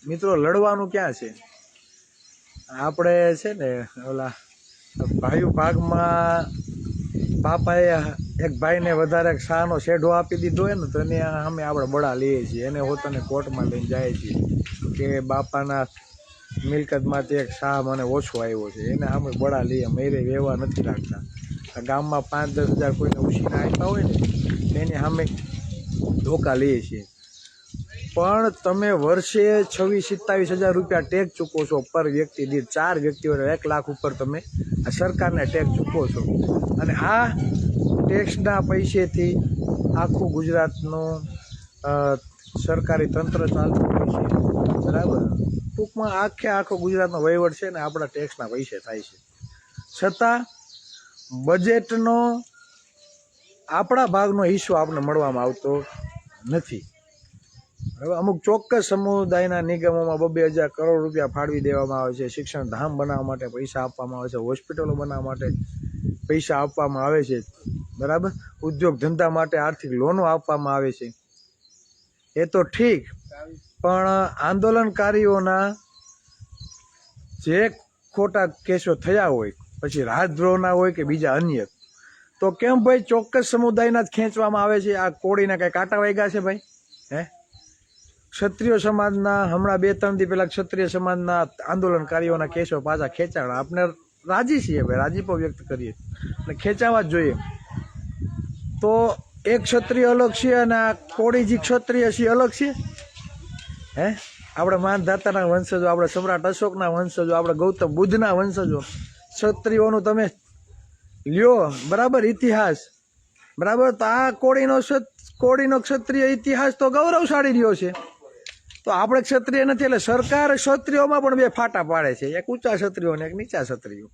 મિત્રો લડવાનું ક્યાં છે? આપણે છે ને ઓલા ભાઈઓ ભાગમાં બાપાએ એક ભાઈને વધારે શાહનો શેઢો આપી દીધો હોય ને તો એને અમે આપણે બળા લઈએ છીએ, એને હોતાને કોર્ટમાં લઈને જાય છીએ કે બાપાના મિલકતમાંથી એક શાહ મને ઓછો આવ્યો છે, એને અમે બળા લઈએ, મેરે વ્યવહાર નથી રાખતા. આ ગામમાં 5-10 હજાર કોઈને ઉછીને આપ્યા હોય ને એની સામે ધોકા લઈએ છીએ. પણ તમે વર્ષે 26-27 હજાર રૂપિયા ટેક્સ ચૂકવો છો પર વ્યક્તિ દીઠ, 4 વ્યક્તિઓ 1 લાખ ઉપર તમે આ સરકારને ટેક્સ ચૂકવો છો. અને આ ટેક્સના પૈસેથી આખું ગુજરાતનું સરકારી તંત્ર ચાલતું હોય છે, બરાબર. ટૂંકમાં આખો ગુજરાતનો વહીવટ છે ને આપણા ટેક્સના પૈસે થાય છે. છતાં બજેટનો આપણા ભાગનો હિસ્સો આપણને મળવામાં આવતો નથી. હવે અમુક ચોક્કસ સમુદાયના નિગમોમાં 2-2 હજાર કરોડ રૂપિયા ફાળવી દેવામાં આવે છે, શિક્ષણ ધામ બનાવવા માટે પૈસા આપવામાં આવે છે, હોસ્પિટલો બનાવવા માટે પૈસા આપવામાં આવે છે, બરાબર. ઉદ્યોગ ધંધા માટે આર્થિક લોનો આપવામાં આવે છે. એ તો ઠીક, પણ આંદોલનકારીઓના જે ખોટા કેસો થયા હોય, પછી રાજદ્રોહના હોય કે બીજા અન્ય, તો કેમ ભાઈ ચોક્કસ સમુદાયના જ ખેંચવામાં આવે છે? આ કોળીના કઈ કાંટા વાગ્યા છે ભાઈ? હે, ક્ષત્રિય સમાજના હમણાં 2-3 દી પહેલા ક્ષત્રિય સમાજના આંદોલનકારીઓના કેસો પાછા ખેંચાણા. આપણે રાજી છીએ ભાઈ, રાજીપો વ્યક્ત કરીએ અને ખેંચાવા જ જોઈએ. તો એક ક્ષત્રિય અલગ છે અને આ કોળીજી ક્ષત્રિય છે અલગ છે? હે, આપણે માનધાતાના વંશજો, આપણે સમ્રાટ અશોકના વંશજો, આપણે ગૌતમ બુદ્ધના વંશજો, ક્ષત્રિયોનું તમે લ્યો, બરાબર, ઇતિહાસ, બરાબર. તો આ કોળીનો ક્ષત્રિય ઇતિહાસ તો ગૌરવશાળી રહ્યો છે. તો આપણે ક્ષત્રિય નથી એટલે સરકાર ક્ષત્રિયોમાં પણ 2 ફાટા પાડે છે, એક ઊંચા ક્ષત્રિયો અને એક નીચા ક્ષત્રિયો.